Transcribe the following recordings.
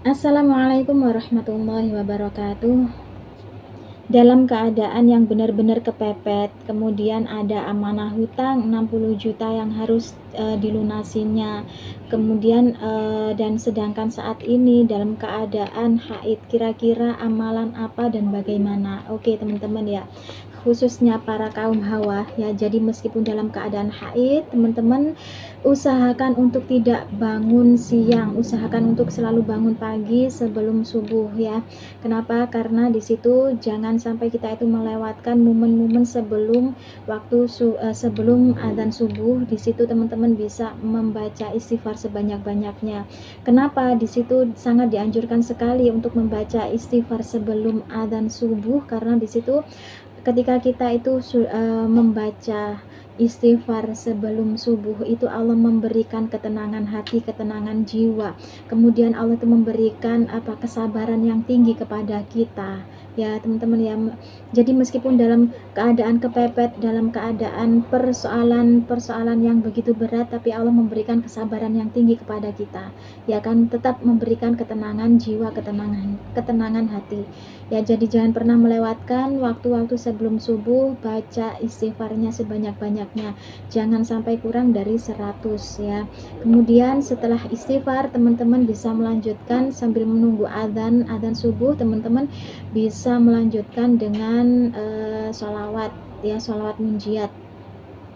Assalamualaikum warahmatullahi wabarakatuh. Dalam keadaan yang benar-benar kepepet, kemudian ada amanah hutang 60 juta yang harus dilunasinya. Kemudian dan sedangkan saat ini dalam keadaan haid, kira-kira amalan apa dan bagaimana? Oke, teman-teman ya. Khususnya para kaum hawa ya. Jadi meskipun dalam keadaan haid, teman-teman usahakan untuk tidak bangun siang, usahakan untuk selalu bangun pagi sebelum subuh ya. Kenapa? Karena di situ jangan sampai kita itu melewatkan momen-momen sebelum sebelum adzan subuh. Di situ teman-teman bisa membaca istighfar sebanyak-banyaknya. Kenapa? Di situ sangat dianjurkan sekali untuk membaca istighfar sebelum adzan subuh, karena di situ ketika kita itu membaca istighfar sebelum subuh itu Allah memberikan ketenangan hati, ketenangan jiwa. Kemudian Allah itu memberikan kesabaran yang tinggi kepada kita. Ya, teman-teman ya. Jadi meskipun dalam keadaan kepepet, dalam keadaan persoalan yang begitu berat, tapi Allah memberikan kesabaran yang tinggi kepada kita. Ya kan, tetap memberikan ketenangan jiwa, ketenangan hati. Ya, jadi jangan pernah melewatkan waktu-waktu sebelum subuh baca istighfarnya sebanyak-banyaknya. Jangan sampai kurang dari 100 ya. Kemudian setelah istighfar, teman-teman bisa melanjutkan sambil menunggu adzan subuh, teman-teman bisa melanjutkan dengan sholawat ya, sholawat munjiat.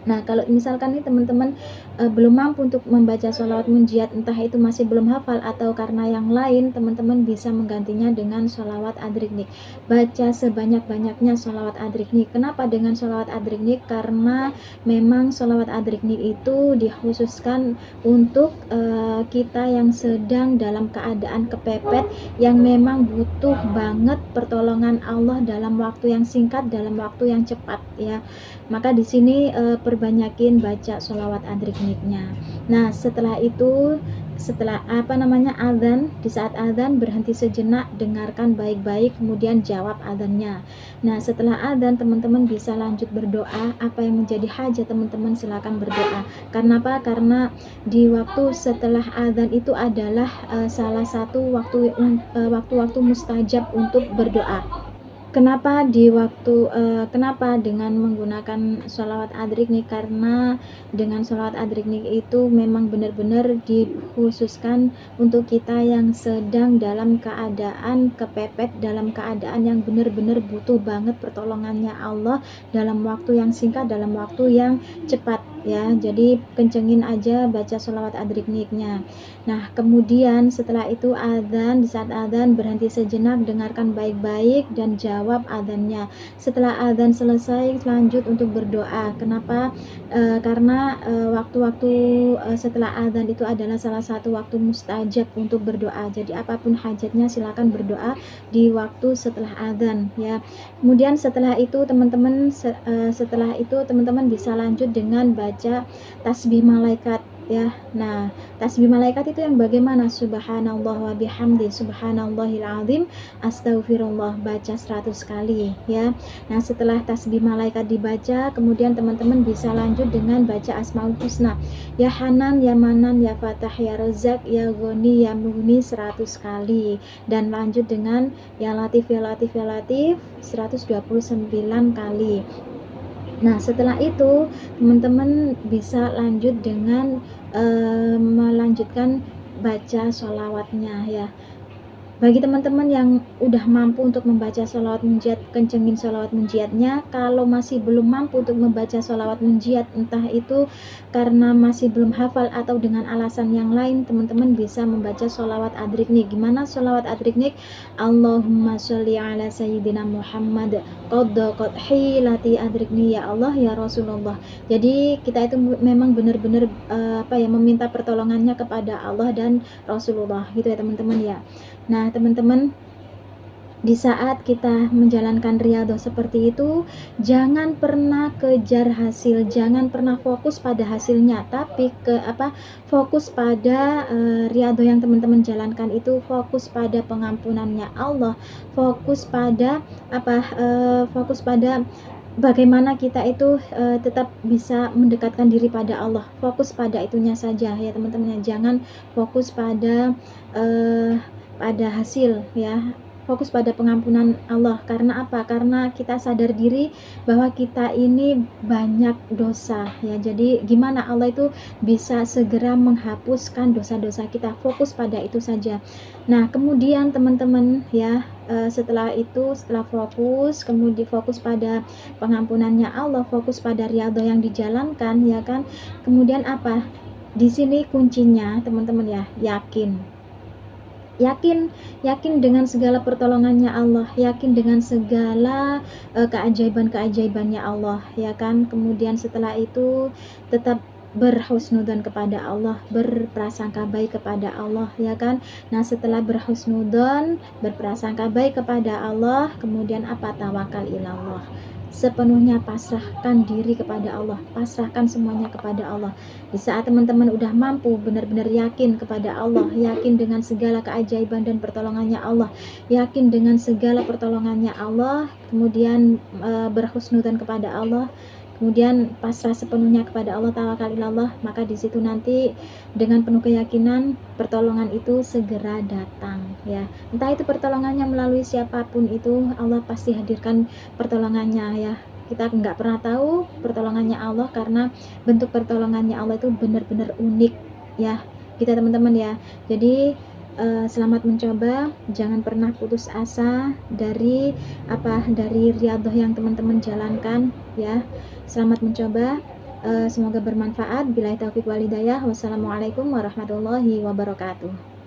Nah, kalau misalkan nih teman-teman belum mampu untuk membaca sholawat munjiat, entah itu masih belum hafal atau karena yang lain, teman-teman bisa menggantinya dengan sholawat adriknik. Baca sebanyak-banyaknya sholawat adriknik. Kenapa dengan sholawat adriknik? Karena memang sholawat adriknik itu dikhususkan untuk kita yang sedang dalam keadaan kepepet, yang memang butuh banget pertolongan Allah dalam waktu yang singkat, dalam waktu yang cepat ya. Maka di sini perbanyakin baca sholawat adrikniknya. Nah, setelah itu, setelah adzan, di saat adzan berhenti sejenak, dengarkan baik-baik, kemudian jawab adzannya. Nah, setelah adzan teman-teman bisa lanjut berdoa. Apa yang menjadi hajat teman-teman silakan berdoa. Karena apa? Karena di waktu setelah adzan itu adalah salah satu waktu-waktu mustajab untuk berdoa. Kenapa dengan menggunakan sholawat adriknik? Karena dengan sholawat adriknik itu memang benar-benar dikhususkan untuk kita yang sedang dalam keadaan kepepet, dalam keadaan yang benar-benar butuh banget pertolongannya Allah dalam waktu yang singkat, dalam waktu yang cepat ya. Jadi kencengin aja baca sholawat adrikniknya. Nah, kemudian setelah itu adzan, di saat adzan berhenti sejenak, dengarkan baik-baik dan jawab adzannya. Setelah adzan selesai, lanjut untuk berdoa. Kenapa? Karena waktu-waktu setelah adzan itu adalah salah satu waktu mustajab untuk berdoa. Jadi apapun hajatnya silakan berdoa di waktu setelah adzan ya. Kemudian setelah itu teman-teman bisa lanjut dengan baca tasbih malaikat ya. Nah, tasbih malaikat itu yang bagaimana? Subhanallah wa bihamdi, subhanallahil azim, astaghfirullah, baca 100 kali ya. Nah, setelah tasbih malaikat dibaca, kemudian teman-teman bisa lanjut dengan baca Asmaul Husna. Ya Hanan, ya Manan, ya Fatah, ya Razak, ya Ghani, ya Mughni 100 kali. Dan lanjut dengan ya Latif, ya Latif, ya Latif 129 kali. Nah, setelah itu teman-teman bisa lanjut dengan melanjutkan baca sholawatnya ya. Bagi teman-teman yang udah mampu untuk membaca sholawat munjiat, kencengin sholawat munjiatnya. Kalau masih belum mampu untuk membaca sholawat munjiat, entah itu karena masih belum hafal atau dengan alasan yang lain, teman-teman bisa membaca sholawat adriknik. Gimana sholawat adriknik? Allahumma sholli ala sayyidina Muhammad qad hilati adrikni ya Allah ya Rasulullah. Jadi kita itu memang benar-benar meminta pertolongannya kepada Allah dan Rasulullah gitu ya teman-teman ya. Nah, teman-teman, di saat kita menjalankan riyadhah seperti itu, jangan pernah kejar hasil, jangan pernah fokus pada hasilnya, tapi fokus pada riyadhah yang teman-teman jalankan itu, fokus pada pengampunannya Allah, fokus pada bagaimana kita itu tetap bisa mendekatkan diri pada Allah. Fokus pada itunya saja ya teman-teman. Jangan fokus pada pada hasil ya, fokus pada pengampunan Allah. Karena apa? Karena kita sadar diri bahwa kita ini banyak dosa ya. Jadi gimana Allah itu bisa segera menghapuskan dosa-dosa kita, fokus pada itu saja. Nah, kemudian teman-teman ya, setelah itu, setelah fokus, kemudian fokus pada pengampunannya Allah, fokus pada riyadhah yang dijalankan ya kan. Kemudian apa? Di sini kuncinya teman-teman ya, yakin. Yakin dengan segala pertolongannya Allah, yakin dengan segala keajaiban-keajaibannya Allah ya kan. Kemudian setelah itu tetap berhusnudzon kepada Allah, berprasangka baik kepada Allah ya kan. Nah, setelah berhusnudzon, berprasangka baik kepada Allah, kemudian apa? Tawakal ilallah, sepenuhnya pasrahkan diri kepada Allah, pasrahkan semuanya kepada Allah. Di saat teman-teman udah mampu benar-benar yakin kepada Allah, yakin dengan segala keajaiban dan pertolongannya Allah, yakin dengan segala pertolongannya Allah, kemudian berhusnudzon kepada Allah, kemudian pasrah sepenuhnya kepada Allah, tawakal ilallah, maka di situ nanti dengan penuh keyakinan pertolongan itu segera datang ya. Entah itu pertolongannya melalui siapapun itu, Allah pasti hadirkan pertolongannya ya. Kita nggak pernah tahu pertolongannya Allah, karena bentuk pertolongannya Allah itu benar-benar unik ya kita teman-teman ya. Jadi selamat mencoba, jangan pernah putus asa dari riyadhah yang teman-teman jalankan ya. Selamat mencoba, semoga bermanfaat. Billahi taufiq wal hidayah. Wassalamualaikum warahmatullahi wabarakatuh.